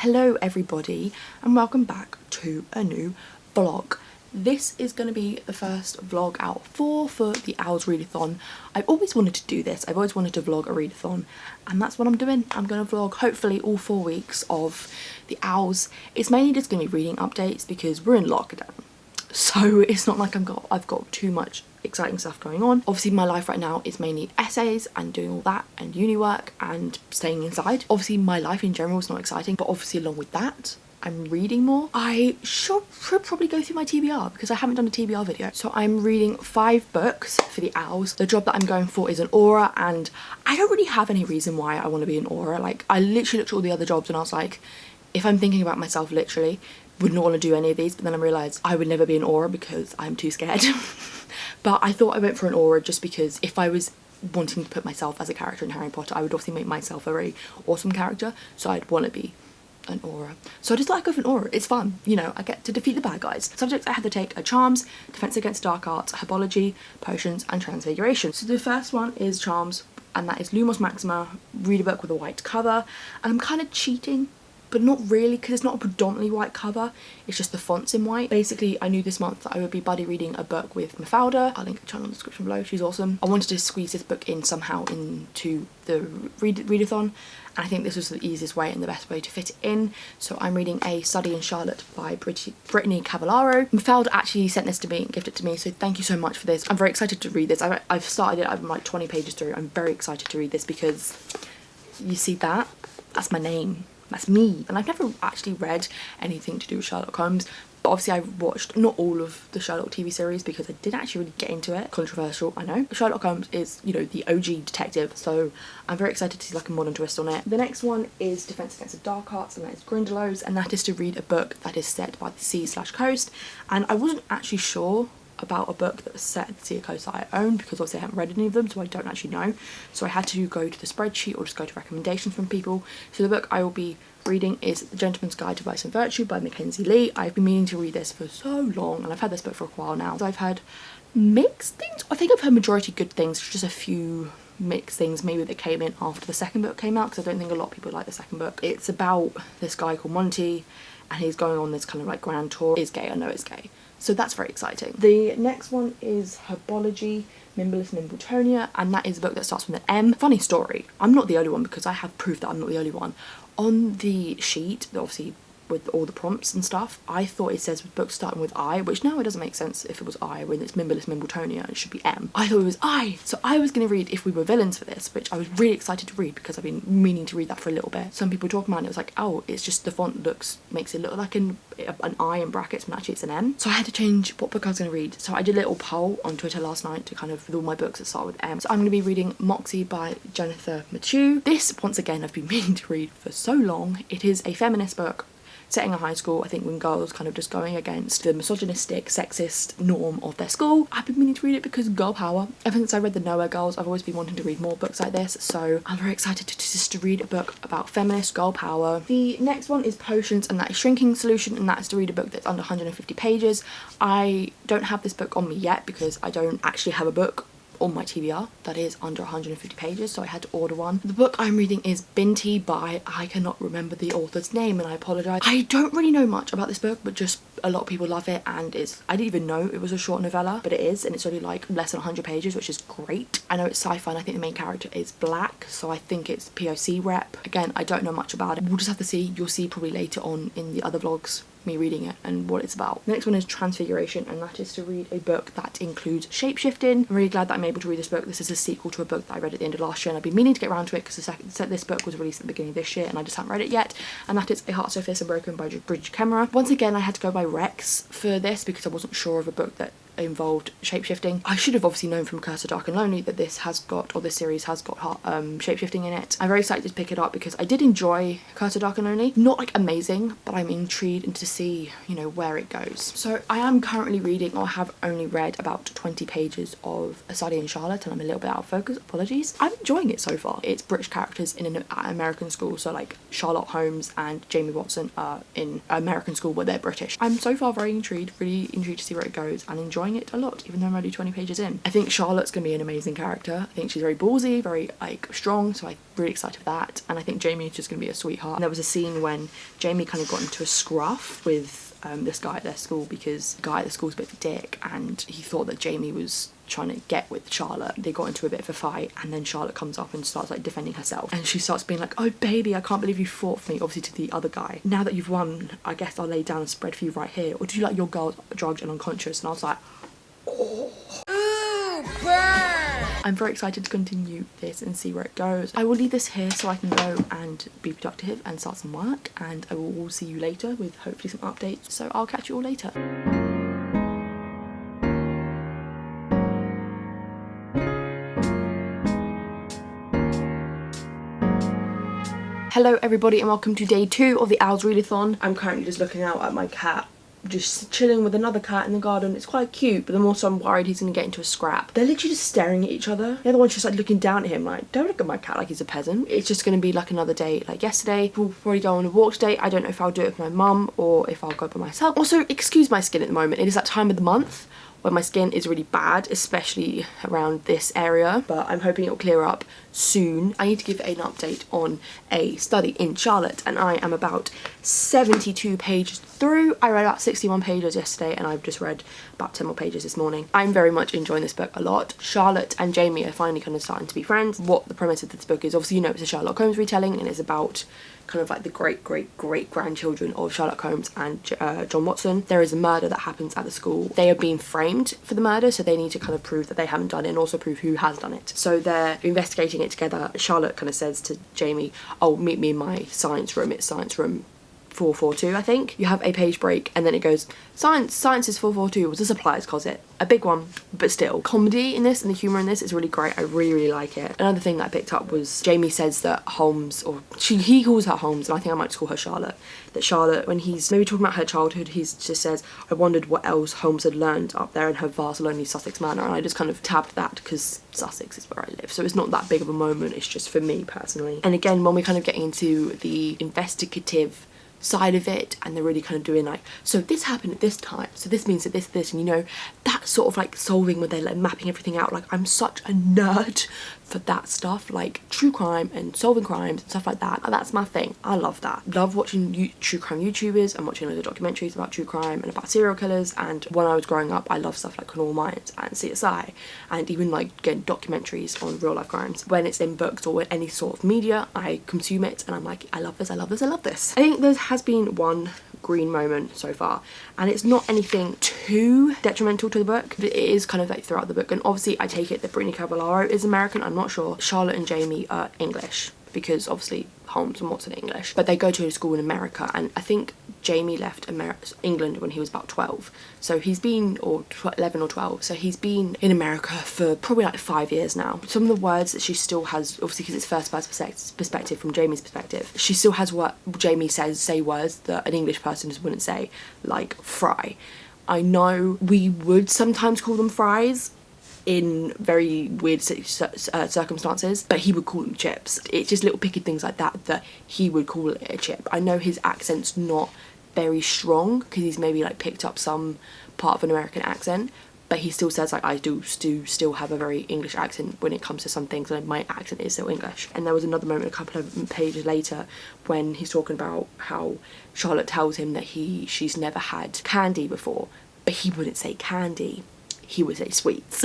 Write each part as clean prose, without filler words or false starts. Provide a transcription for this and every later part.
Hello everybody and welcome back to a new vlog. This is going to be the first vlog out for the OWLS readathon. I've always wanted to do this. I've always wanted to vlog a readathon and that's what I'm doing. I'm going to vlog hopefully all 4 weeks of the OWLS. It's mainly just going to be reading updates because we're in lockdown. So it's not like I've got too much exciting stuff going on. Obviously my life right now is mainly essays and doing all that and uni work and staying inside. Obviously my life in general is not exciting, but obviously along with that I'm reading more. I should probably go through my TBR because I haven't done a TBR video. So I'm reading 5 books for the OWLS. The job that I'm going for is an aura and I don't really have any reason why I want to be an aura. Like I literally looked at all the other jobs and I was like, if I'm thinking about myself literally, would not want to do any of these, but then I realised I would never be an aura because I'm too scared. But I thought I went for an aura just because if I was wanting to put myself as a character in Harry Potter, I would obviously make myself a very awesome character, so I'd want to be an aura. So I just thought I'd go for an aura. It's fun, you know, I get to defeat the bad guys. Subjects I had to take are Charms, Defense Against Dark Arts, Herbology, Potions and Transfiguration. So the first one is Charms and that is Lumos Maxima, read a book with a white cover, and I'm kind of cheating but not really because it's not a predominantly white cover, it's just the fonts in white. Basically I knew this month that I would be buddy reading a book with Mafalda. I'll link the channel in the description below, she's awesome. I wanted to squeeze this book in somehow into the readathon and I think this was the easiest way and the best way to fit it in. So I'm reading A Study in Charlotte by Brittany Cavallaro. Mafalda actually sent this to me and gifted it to me, so thank you so much for this. I'm very excited to read this. I've started it, I'm like 20 pages through. I'm very excited to read this because you see that's my name. That's me. And I've never actually read anything to do with Sherlock Holmes, but obviously I've watched not all of the Sherlock TV series because I didn't actually really get into it. Controversial, I know. Sherlock Holmes is, you know, the OG detective, so I'm very excited to see like a modern twist on it. The next one is Defense Against the Dark Arts and that is Grindylows, and that is to read a book that is set by the sea/coast. And I wasn't actually sure about a book that was set at the sea or coast that I own because obviously I haven't read any of them, so I don't actually know. So I had to go to the spreadsheet or just go to recommendations from people. So the book I will be reading is The Gentleman's Guide to Vice and Virtue by Mackenzie Lee. I've been meaning to read this for so long and I've had this book for a while now. So I've heard mixed things. I think I've heard majority good things, just a few mixed things maybe that came in after the second book came out because I don't think a lot of people like the second book. It's about this guy called Monty and he's going on this kind of like grand tour. Is gay, I know it's gay. So that's very exciting. The next one is Herbology, Mimbless Mimbletonia, and that is a book that starts with an M. Funny story, I'm not the only one because I have proof that I'm not the only one. On the sheet, obviously with all the prompts and stuff, I thought it says books starting with I, which now it doesn't make sense if it was I when it's Mimbless Mimbletonia, it should be M. I thought it was I, so I was going to read If We Were Villains for this, which I was really excited to read because I've been meaning to read that for a little bit. Some people talking about it, was like, oh, it's just the font makes it look like an I in brackets when actually it's an M. So I had to change what book I was going to read. So I did a little poll on Twitter last night to kind of with all my books that start with M. So I'm going to be reading Moxie by Jennifer Mathieu. This, once again, I've been meaning to read for so long. It is a feminist book setting a high school, I think, when girls kind of just going against the misogynistic, sexist norm of their school. I've been meaning to read it because girl power. Ever since I read The Nowhere Girls, I've always been wanting to read more books like this, so I'm very excited to read a book about feminist girl power. The next one is Potions, and that is Shrinking Solution, and that is to read a book that's under 150 pages. I don't have this book on me yet because I don't actually have a book on my TBR that is under 150 pages, so I had to order one. The book I'm reading is Binti by, I cannot remember the author's name and I apologise. I don't really know much about this book, but just a lot of people love it, and I didn't even know it was a short novella, but it is, and it's only like less than 100 pages, which is great. I know it's sci-fi and I think the main character is black, so I think it's POC rep. Again, I don't know much about it. We'll just have to see. You'll see probably later on in the other vlogs me reading it and what it's about. The next one is Transfiguration, and that is to read a book that includes shapeshifting. I'm really glad that I'm able to read this book. This is a sequel to a book that I read at the end of last year, and I've been meaning to get around to it because this book was released at the beginning of this year and I just haven't read it yet, and that is A Heart So Fierce and Broken by Bridget Kemmerer. Once again, I had to go by Rex for this because I wasn't sure of a book that involved shapeshifting. I should have obviously known from Curse of Dark and Lonely that this series has got shapeshifting in it. I'm very excited to pick it up because I did enjoy Curse of Dark and Lonely. Not like amazing, but I'm intrigued to see, you know, where it goes. So I am currently reading, or have only read, about 20 pages of A Study in Charlotte, and I'm a little bit out of focus, apologies. I'm enjoying it so far. It's British characters in an American school, so like Sherlock Holmes and Jamie Watson are in American school where they're British. I'm so far very intrigued, really intrigued to see where it goes and enjoying enjoying it a lot, even though I'm only 20 pages in. I think Charlotte's gonna be an amazing character. I think she's very ballsy, very like strong, so I'm really excited for that. And I think Jamie is just gonna be a sweetheart. And there was a scene when Jamie kind of got into a scruff with this guy at their school, because the guy at the school's a bit of a dick, and he thought that Jamie was trying to get with Charlotte. They got into a bit of a fight, and then Charlotte comes up and starts like defending herself, and she starts being like, oh baby, I can't believe you fought for me, obviously to the other guy. Now that you've won, I guess I'll lay down a spread for you right here, or do you like your girl drugged and unconscious? And I was like, oh. Ooh, burn. I'm very excited to continue this and see where it goes. I will leave this here so I can go and be productive and start some work, and I will see you later with hopefully some updates. So I'll catch you all later. Hello everybody and welcome to day 2 of the OWLS Readathon. I'm currently just looking out at my cat, just chilling with another cat in the garden. It's quite cute, but then also I'm worried he's gonna get into a scrap. They're literally just staring at each other. The other one's just like looking down at him like, don't look at my cat like he's a peasant. It's just gonna be like another day like yesterday. We'll probably go on a walk today. I don't know if I'll do it with my mum or if I'll go by myself. Also, excuse my skin at the moment. It is that time of the month where my skin is really bad, especially around this area, but I'm hoping it'll clear up soon. I need to give an update on a study in Charlotte, and I am about 72 pages through. I read about 61 pages yesterday, and I've just read about 10 more pages this morning. I'm very much enjoying this book a lot. Charlotte and Jamie are finally kind of starting to be friends. What the premise of this book is, obviously, you know, it's a Sherlock Holmes retelling, and it's about kind of like the great grandchildren of Sherlock Holmes and John Watson. There is a murder that happens at the school. They are being framed for the murder, so they need to kind of prove that they haven't done it and also prove who has done it. So they're investigating it together. Charlotte kind of says to Jamie, oh, meet me in my science room. It's science room 442, I think. You have a page break and then it goes, science is 442, was a supplier's closet. A big one, but still. Comedy in this and the humour in this is really great. I really like it. Another thing that I picked up was Jamie says that Holmes, or he calls her Holmes, and I think I might just call her Charlotte, that Charlotte, when he's maybe talking about her childhood, he just says, I wondered what else Holmes had learned up there in her vast, lonely Sussex manor, and I just kind of tabbed that because Sussex is where I live, so it's not that big of a moment, it's just for me personally. And again, when we're kind of getting into the investigative side of it, and they're really kind of doing like, so this happened at this time, so this means that this, and you know, that sort of like solving where they're like mapping everything out. Like, I'm such a nerd for that stuff, like true crime and solving crimes and stuff like that. That's my thing. I love that. Love watching true crime YouTubers and watching other documentaries about true crime and about serial killers. And when I was growing up, I loved stuff like Criminal Minds and CSI, and even like getting documentaries on real life crimes. When it's in books or in any sort of media, I consume it and I'm like, I love this, I love this, I love this. I think there has been one green moment so far, and it's not anything too detrimental to the book, but it is kind of like throughout the book. And obviously I take it that Brittany Cavallaro is American, I'm not sure. Charlotte and Jamie are English, because obviously Holmes and Watson are English, but they go to a school in America, and I think Jamie left England when he was about 12, so he's been, or 11 or 12, so he's been in America for probably like 5 years now. Some of the words that she still has, obviously because it's first person perspective from Jamie's perspective, she still has what Jamie says, say words that an English person just wouldn't say, like fry. I know we would sometimes call them fries in very weird circumstances, but he would call them chips. It's just little picky things like that that he would call it a chip. I know his accent's not very strong because he's maybe like picked up some part of an American accent, but he still says like, I do still have a very English accent when it comes to some things, and my accent is still English. And there was another moment a couple of pages later when he's talking about how Charlotte tells him that she's never had candy before, but he wouldn't say candy, he would say sweets.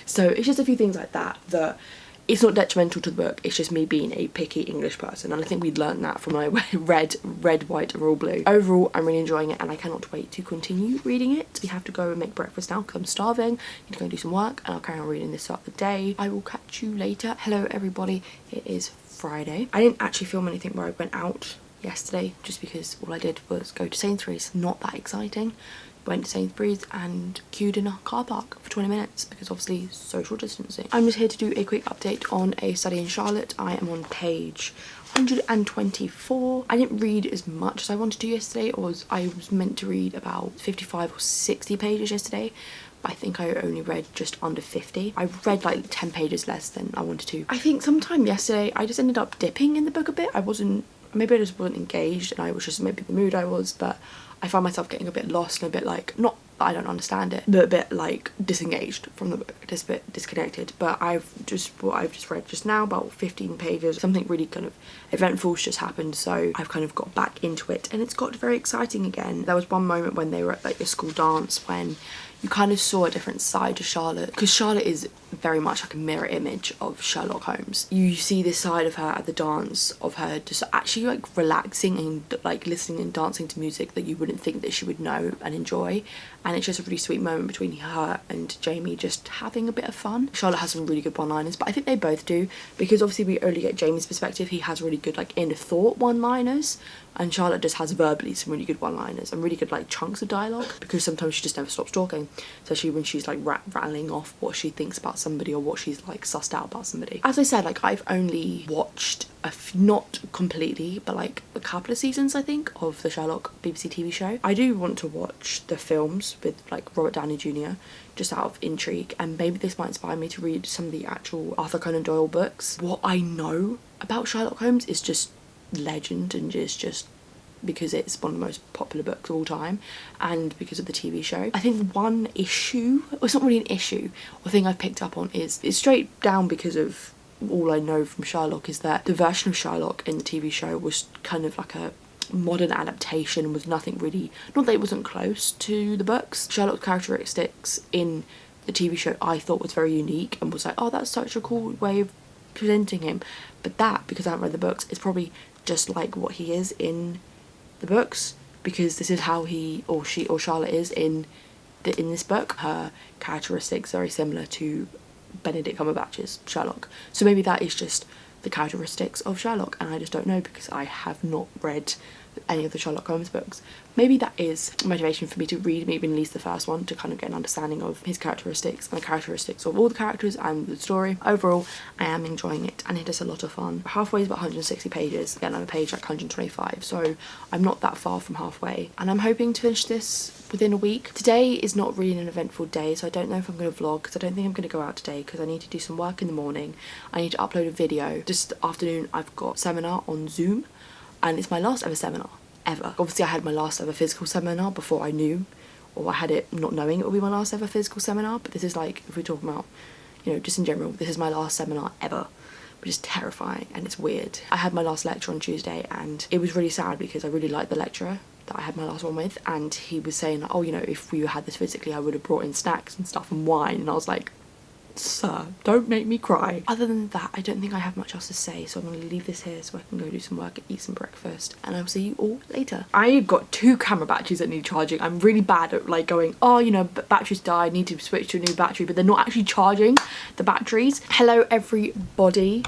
So it's just a few things like that that it's not detrimental to the book, it's just me being a picky English person, and I think we'd learned that from my red, white and royal blue. Overall, I'm really enjoying it and I cannot wait to continue reading it. We have to go and make breakfast now because I'm starving. I need to go and do some work, and I'll carry on reading this throughout the day. I will catch you later. Hello everybody, it is Friday. I didn't actually film anything where I went out yesterday, just because all I did was go to Sainsbury's. Not that exciting. Went to Sainsbury's and queued in a car park for 20 minutes because obviously social distancing. I'm just here to do a quick update on a study in Charlotte. I am on page 124. I didn't read as much as I wanted to yesterday, or I was meant to read about 55 or 60 pages yesterday, but I think I only read just under 50. I read like 10 pages less than I wanted to. I think sometime yesterday I just ended up dipping in the book a bit. Maybe I just wasn't engaged, and I was just maybe the mood I was, but I find myself getting a bit lost and a bit like, not that I don't understand it, but a bit like disengaged from the book, just a bit disconnected. But what I've just read just now, about 15 pages, something really kind of eventful's just happened, so I've kind of got back into it and it's got very exciting again. There was one moment when they were at like the school dance when you kind of saw a different side to Charlotte, because Charlotte is very much like a mirror image of Sherlock Holmes. You see this side of her at the dance, of her just actually like relaxing and like listening and dancing to music that you wouldn't think that she would know and enjoy, and it's just a really sweet moment between her and Jamie just having a bit of fun. Charlotte has some really good one-liners, but I think they both do, because obviously we only get Jamie's perspective. He has really good like inner thought one-liners, and Charlotte just has verbally some really good one-liners and really good like chunks of dialogue, because sometimes she just never stops talking, especially when she's like rattling off what she thinks about somebody or what she's like sussed out about somebody. As I said, like I've only watched not completely, but like a couple of seasons I think of the Sherlock BBC TV show. I do want to watch the films with like Robert Downey Jr. just out of intrigue, and maybe this might inspire me to read some of the actual Arthur Conan Doyle books. What I know about Sherlock Holmes is just legend, and just because it's one of the most popular books of all time and because of the TV show. I think one issue, or it's not really an issue, or thing I've picked up on is, it's straight down because of all I know from Sherlock, is that the version of Sherlock in the TV show was kind of like a modern adaptation, was nothing really, not that it wasn't close to the books. Sherlock's characteristics in the TV show I thought was very unique and was like, oh, that's such a cool way of presenting him. But that, because I haven't read the books, is probably just like what he is in the books, because this is how he or she or Charlotte is in this book. Her characteristics are very similar to Benedict Cumberbatch's Sherlock, so maybe that is just the characteristics of Sherlock, and I just don't know because I have not read any of the Sherlock Holmes books. Maybe that is motivation for me to read maybe at least the first one, to kind of get an understanding of his characteristics and the characteristics of all the characters and the story. Overall, I am enjoying it and it is a lot of fun. Halfway is about 160 pages, again I'm a page like 125, so I'm not that far from halfway, and I'm hoping to finish this within a week. Today is not really an eventful day, so I don't know if I'm going to vlog, because I don't think I'm going to go out today because I need to do some work in the morning. I need to upload a video. Just afternoon I've got seminar on Zoom, and it's my last ever seminar ever. Obviously I had my last ever physical seminar before I knew, or I had it not knowing it would be my last ever physical seminar, but this is like, if we're talking about, you know, just in general, this is my last seminar ever, which is terrifying and it's weird. I had my last lecture on Tuesday and it was really sad because I really liked the lecturer that I had my last one with, and he was saying like, oh, you know, if we had this physically I would have brought in snacks and stuff and wine, and I was like, sir, don't make me cry. Other than that, I don't think I have much else to say, so I'm going to leave this here so I can go do some work and eat some breakfast, and I'll see you all later. I've got 2 camera batteries that need charging. I'm really bad at like going, oh, you know, batteries died, need to switch to a new battery, but they're not actually charging the batteries. Hello everybody.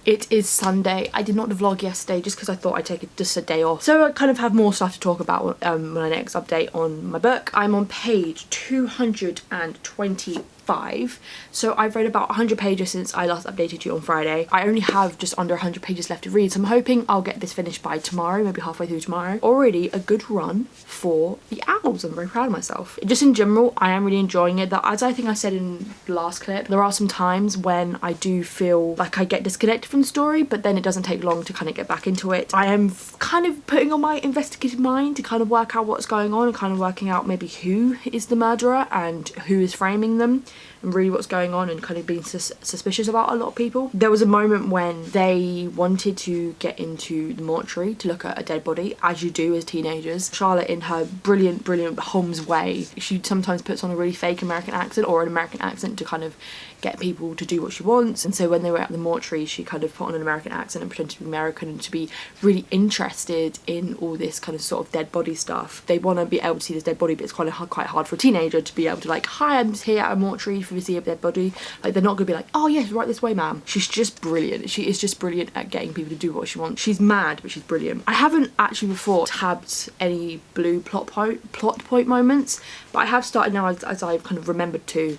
It is Sunday. I did not vlog yesterday just because I thought I'd take just a day off, so I kind of have more stuff to talk about when I next update on my book. I'm on page 225, so I've read about 100 pages since I last updated you on Friday. I only have just under 100 pages left to read, so I'm hoping I'll get this finished by tomorrow, maybe halfway through tomorrow. Already a good run for the Owls. I'm very proud of myself. Just in general, I am really enjoying it. That, as I think I said in the last clip, there are some times when I do feel like I get disconnected from the story, but then it doesn't take long to kind of get back into it. I am kind of putting on my investigative mind to kind of work out what's going on and kind of working out maybe who is the murderer and who is framing them, and really what's going on, and kind of being suspicious about a lot of people. There was a moment when they wanted to get into the mortuary to look at a dead body, as you do as teenagers. Charlotte, in her brilliant Holmes way, she sometimes puts on a really fake American accent or an American accent to kind of get people to do what she wants, and so when they were at the mortuary she kind of put on an American accent and pretended to be American and to be really interested in all this kind of sort of dead body stuff. They want to be able to see this dead body, but it's quite hard for a teenager to be able to like, hi, I'm here at a mortuary for to see a dead body. Like, they're not gonna be like, oh yes, right this way ma'am. She's just brilliant. She is just brilliant at getting people to do what she wants. She's mad, but she's brilliant. I haven't actually before tabbed any blue plot point moments, but I have started now as I've kind of remembered to,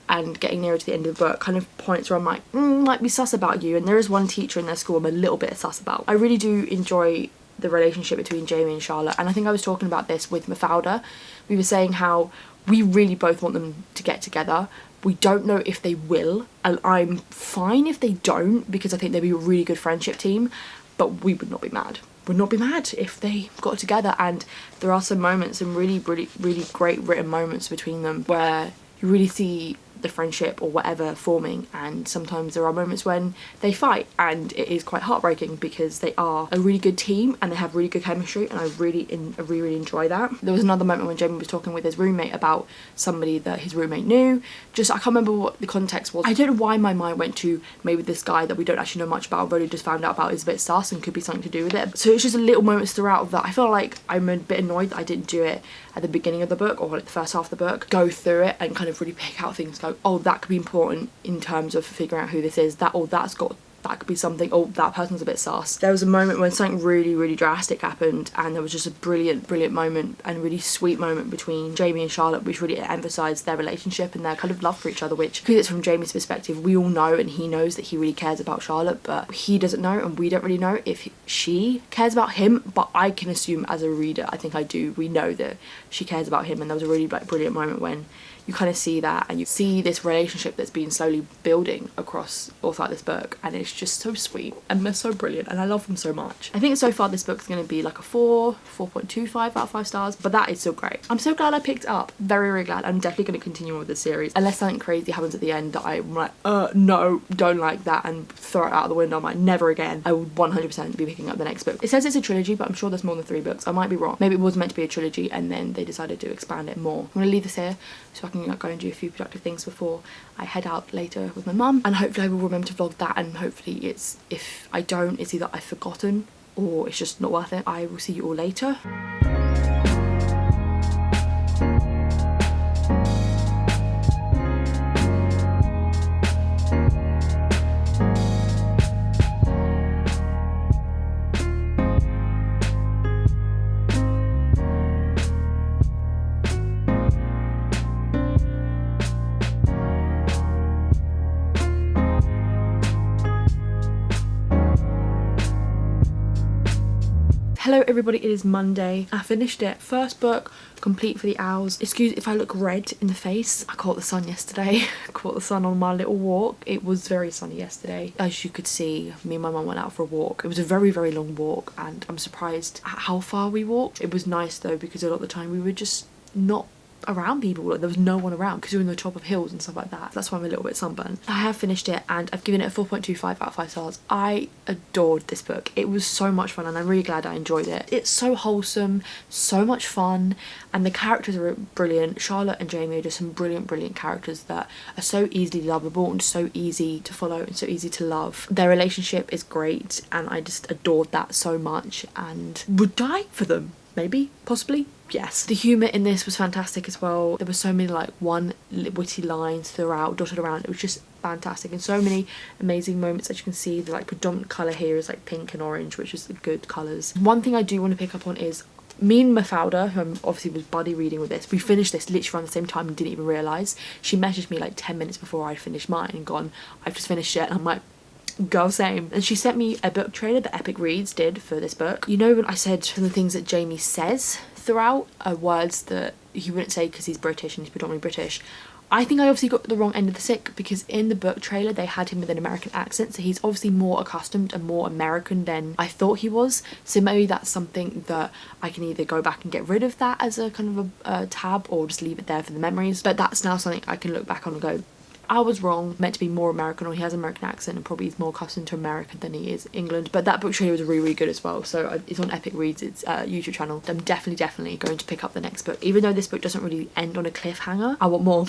and getting nearer to the end of the book, kind of points where I'm like, might be sus about you, and there is one teacher in their school I'm a little bit sus about. I really do enjoy the relationship between Jamie and Charlotte, and I think I was talking about this with Mafalda. We were saying how we really both want them to get together. We don't know if they will, and I'm fine if they don't, because I think they'd be a really good friendship team, but we would not be mad. would not be mad if they got together. And there are some moments, some really great written moments between them where you really see the friendship or whatever forming, and sometimes there are moments when they fight and it is quite heartbreaking because they are a really good team and they have really good chemistry, and I really enjoy that. There was another moment when Jamie was talking with his roommate about somebody that his roommate knew. Just, I can't remember what the context was. I don't know why my mind went to maybe this guy that we don't actually know much about, I've only just found out about, is a bit sus and could be something to do with it. So it's just little moments throughout of that. I feel like I'm a bit annoyed that I didn't do it at the beginning of the book, or like the first half of the book, go through it and kind of really pick out things, go, oh, that could be important in terms of figuring out who this is, that, oh, that could be something, oh, that person's a bit sus. There was a moment when something really drastic happened, and there was just a brilliant moment and really sweet moment between Jamie and Charlotte, which really emphasised their relationship and their kind of love for each other, which, because it's from Jamie's perspective, we all know, and he knows that he really cares about Charlotte, but he doesn't know, and we don't really know if she cares about him, but I can assume as a reader, I think I do, we know that she cares about him. And there was a really like brilliant moment when you kind of see that, and you see this relationship that's been slowly building across all throughout this book, and it's just so sweet and they're so brilliant, and I love them so much. I think so far this book's going to be like a 4.25 out of 5 stars, but that is still great. I'm so glad I picked it up, very glad. I'm definitely going to continue on with the series unless something crazy happens at the end that I'm like, no, don't like that, and throw it out the window. I'm like, never again. I will 100% be picking up the next book. It says it's a trilogy, but I'm sure there's more than 3 books. I might be wrong. Maybe it was meant to be a trilogy and then they decided to expand it more. I'm going to leave this here so I can go and do a few productive things before I head out later with my mum, and hopefully I will remember to vlog that, and hopefully it's, if I don't, it's either I've forgotten or it's just not worth it. I will see you all later. Hello everybody, it is Monday. I finished it. First book complete for the OWLS. Excuse if I look red in the face. I caught the sun yesterday. I caught the sun on my little walk. It was very sunny yesterday. As you could see, me and my mum went out for a walk. It was a very long walk, and I'm surprised at how far we walked. It was nice though, because a lot of the time we were just not around people. There was no one around because you're in the top of hills and stuff like that. That's why I'm a little bit sunburned. I have finished it and I've given it a 4.25 out of 5 stars. I adored this book. It was so much fun and I'm really glad I enjoyed it. It's so wholesome, so much fun, and the characters are brilliant. Charlotte and Jamie are just some brilliant characters that are so easily lovable and so easy to follow and so easy to love. Their relationship is great and I just adored that so much and would die for them. Maybe, possibly, yes. The humour in this was fantastic as well. There were so many like witty lines throughout, dotted around. It was just fantastic, and so many amazing moments. As you can see, the like predominant colour here is like pink and orange, which is the good colours. One thing I do want to pick up on is me and Mafalda, who obviously was buddy reading with this, we finished this literally around the same time and didn't even realise. She messaged me like 10 minutes before I'd finished mine and gone, I've just finished it, and I'm like, girl, same. And she sent me a book trailer that Epic Reads did for this book. You know when I said some of the things that Jamie says throughout are words that he wouldn't say because he's British and he's predominantly British. I think I obviously got the wrong end of the stick, because in the book trailer they had him with an American accent, so he's obviously more accustomed and more American than I thought he was. So maybe that's something that I can either go back and get rid of that as a kind of a tab, or just leave it there for the memories. But that's now something I can look back on and go, I was wrong, meant to be more American, or he has an American accent and probably is more accustomed to American than he is England. But that book trailer was really good as well, so it's on Epic Reads, it's YouTube channel. I'm definitely going to pick up the next book. Even though this book doesn't really end on a cliffhanger, I want more.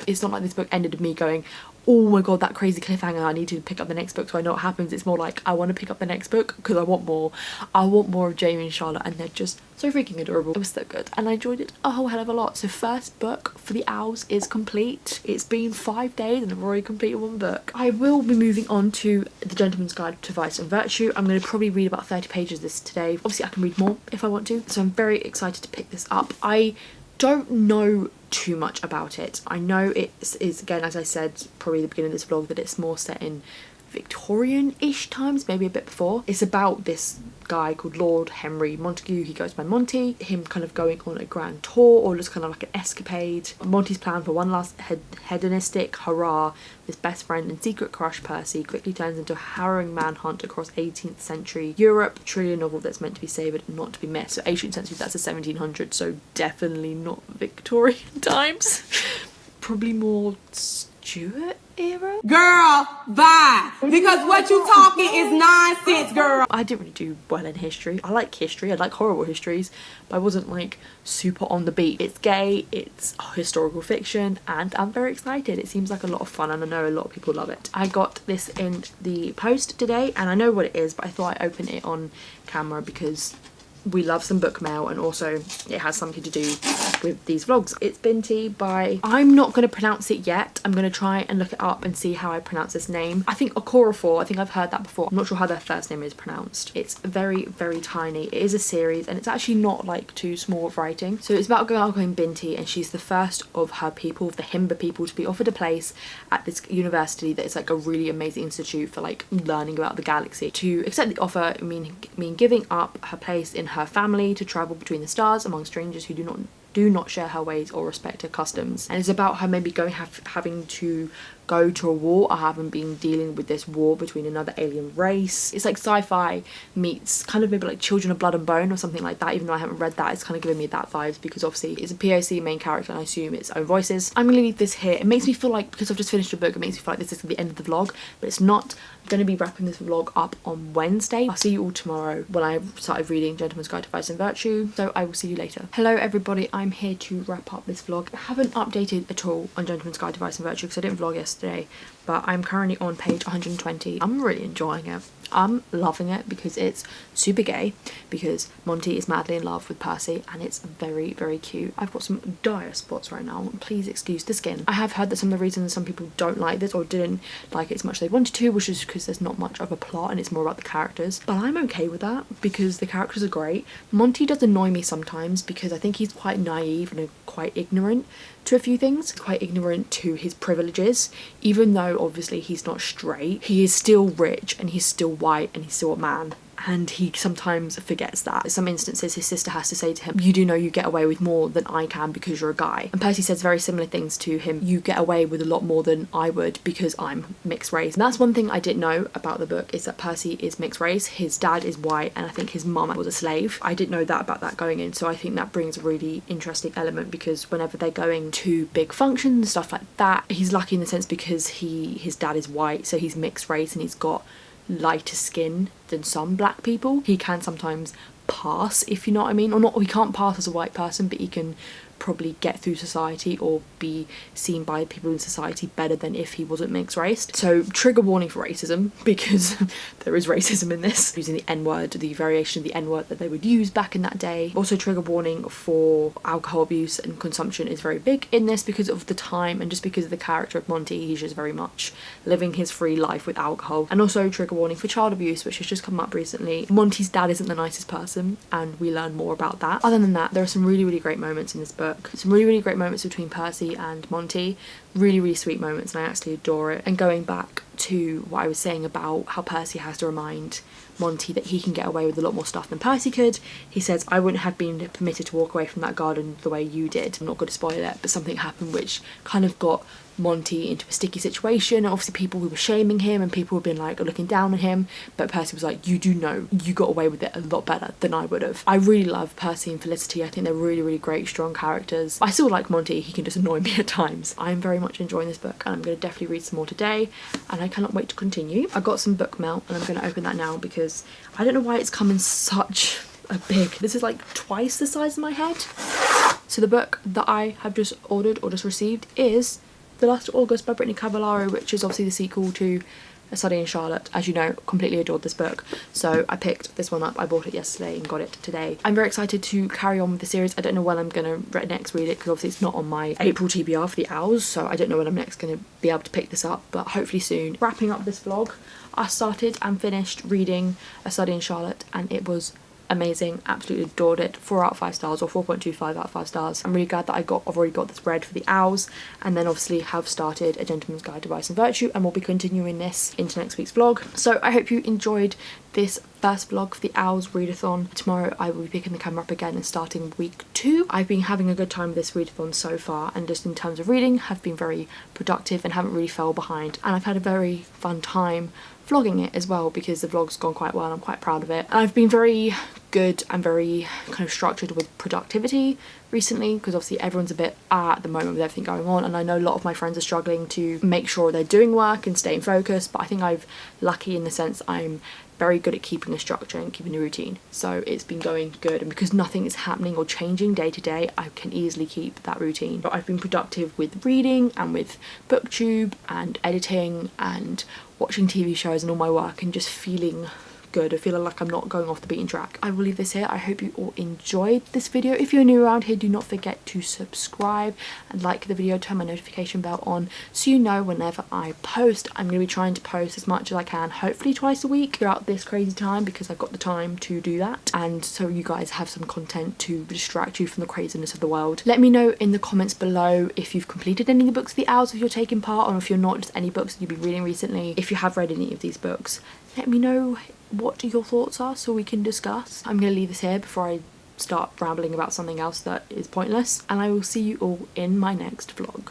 It's not like this book ended with me going, oh my god, that crazy cliffhanger, I need to pick up the next book so I know what happens. It's more like, I want to pick up the next book because I want more. I want more of Jamie and Charlotte, and they're just so freaking adorable. It was so good and I enjoyed it a whole hell of a lot. So first book for the OWLS is complete. It's been 5 days and I've already completed 1 book. I will be moving on to The Gentleman's Guide to Vice and Virtue. I'm going to probably read about 30 pages of this today. Obviously I can read more if I want to, so I'm very excited to pick this up. I don't know too much about it. I know it is, again, as I said probably at the beginning of this vlog, that it's more set in Victorian-ish times, maybe a bit before. It's about this guy called Lord Henry Montague. He goes by Monty. Him kind of going on a grand tour, or just kind of like an escapade. Monty's plan for one last hedonistic hurrah. His best friend and secret crush Percy quickly turns into a harrowing manhunt across 18th century Europe. Truly a novel that's meant to be savoured and not to be missed. So 18th century, that's the 1700s, so definitely not Victorian times. Probably more Stuart era? Girl, bye. Because what you talking is nonsense, girl. I didn't really do well in history. I like history, I like horrible histories, but I wasn't like super on the beat. It's gay, it's historical fiction, and I'm very excited. It seems like a lot of fun and I know a lot of people love it. I got this in the post today and I know what it is, but I thought I'd open it on camera because we love some book mail and also it has something to do with these vlogs. It's Binti by, I'm not going to pronounce it yet. I'm going to try and look it up and see how I pronounce this name. I think Okorafor, I think I've heard that before. I'm not sure how their first name is pronounced. It's very, very tiny. It is a series and it's actually not like too small of writing. So it's about a girl named Binti and she's the first of her people, of the Himba people, to be offered a place at this university that is like a really amazing institute for like learning about the galaxy. To accept the offer mean giving up her place in her family to travel between the stars among strangers who do not share her ways or respect her customs. And it's about her maybe having to go to a war or having been dealing with this war between another alien race. It's like sci-fi meets kind of maybe like Children of Blood and Bone or something like that. Even though I haven't read that, it's kind of giving me that vibes because obviously it's a POC main character and I assume its own voices. I'm gonna leave this here. It makes me feel like, because I've just finished a book, it makes me feel like this is the end of the vlog, but it's not. I'm going to be wrapping this vlog up on Wednesday. I'll see you all tomorrow when I started reading Gentleman's Guide to Vice and Virtue, so I will see you later. Hello everybody, I'm here to wrap up this vlog. I haven't updated at all on Gentleman's Guide to Vice and Virtue because I didn't vlog yesterday, but I'm currently on page 120. I'm really enjoying it. I'm loving it because it's super gay, because Monty is madly in love with Percy and it's very, very cute. I've got some dire spots right now, please excuse the skin. I have heard that some of the reasons some people don't like this or didn't like it as much as they wanted to was just because there's not much of a plot and it's more about the characters, but I'm okay with that because the characters are great. Monty does annoy me sometimes because I think he's quite naive and quite ignorant to a few things, quite ignorant to his privileges. Even though obviously he's not straight, he is still rich and he's still white and he's still a man, and he sometimes forgets that. In some instances his sister has to say to him, you do know you get away with more than I can because you're a guy, and Percy says very similar things to him. You get away with a lot more than I would because I'm mixed race. And that's one thing I didn't know about the book, is that Percy is mixed race. His dad is white and I think his mum was a slave. I didn't know that about that going in, so I think that brings a really interesting element because whenever they're going to big functions and stuff like that, he's lucky in the sense because his dad is white, so he's mixed race and he's got lighter skin than some black people. He can sometimes pass, if you know what I mean, or not. He can't pass as a white person, but he can probably get through society or be seen by people in society better than if he wasn't mixed race. So trigger warning for racism, because there is racism in this. Using the N-word, the variation of the N-word that they would use back in that day. Also trigger warning for alcohol abuse and consumption is very big in this because of the time and just because of the character of Monty. He's just very much living his free life with alcohol. And also trigger warning for child abuse, which has just come up recently. Monty's dad isn't the nicest person and we learn more about that. Other than that, there are some really, really great moments in this book. Some really, really great moments between Percy and Monty. Really, really sweet moments and I actually adore it. And going back to what I was saying about how Percy has to remind Monty that he can get away with a lot more stuff than Percy could. He says, I wouldn't have been permitted to walk away from that garden the way you did. I'm not going to spoil it, but something happened which kind of got Monty into a sticky situation. Obviously people who were shaming him and people who have been like looking down on him, but Percy was like, you do know you got away with it a lot better than I would have. I really love Percy and Felicity. I think they're really, really great, strong characters. I still like Monty, he can just annoy me at times. I'm very much enjoying this book and I'm going to definitely read some more today and I cannot wait to continue. I got some book mail and I'm going to open that now because I don't know why it's come in such a big, this is like twice the size of my head. So the book that I have just ordered or just received is The Last August by Brittany Cavallaro, which is obviously the sequel to A Study in Charlotte. As you know, completely adored this book, so I picked this one up. I bought it yesterday and got it today. I'm very excited to carry on with the series. I don't know when I'm going to next read it because obviously it's not on my April TBR for the OWLS, so I don't know when I'm next going to be able to pick this up, but hopefully soon. Wrapping up this vlog, I started and finished reading A Study in Charlotte and it was amazing. Absolutely adored it. 4 out of 5 stars, or 4.25 out of 5 stars. I'm really glad that I've already got this read for the OWLS, and then obviously have started A Gentleman's Guide to Vice and Virtue and will be continuing this into next week's vlog. So I hope you enjoyed this first vlog for the OWLS readathon. Tomorrow I will be picking the camera up again and starting week 2. I've been having a good time with this readathon so far, and just in terms of reading have been very productive and haven't really fell behind, and I've had a very fun time vlogging it as well because the vlog's gone quite well and I'm quite proud of it. And I've been very good and very kind of structured with productivity recently because obviously everyone's a bit at the moment with everything going on, and I know a lot of my friends are struggling to make sure they're doing work and staying focused, but I think I'm lucky in the sense I'm very good at keeping a structure and keeping a routine, so it's been going good, and because nothing is happening or changing day to day I can easily keep that routine. But I've been productive with reading and with booktube and editing and watching TV shows and all my work and just feeling good. I feel like I'm not going off the beaten track. I will leave this here. I hope you all enjoyed this video. If you're new around here, do not forget to subscribe and like the video, turn my notification bell on so you know whenever I post. I'm going to be trying to post as much as I can, hopefully twice a week throughout this crazy time because I've got the time to do that, and so you guys have some content to distract you from the craziness of the world. Let me know in the comments below if you've completed any of the books of the OWLS, if you're taking part, or if you're not, just any books that you've been reading recently. If you have read any of these books, let me know what your thoughts are so we can discuss. I'm going to leave this here before I start rambling about something else that is pointless, and I will see you all in my next vlog.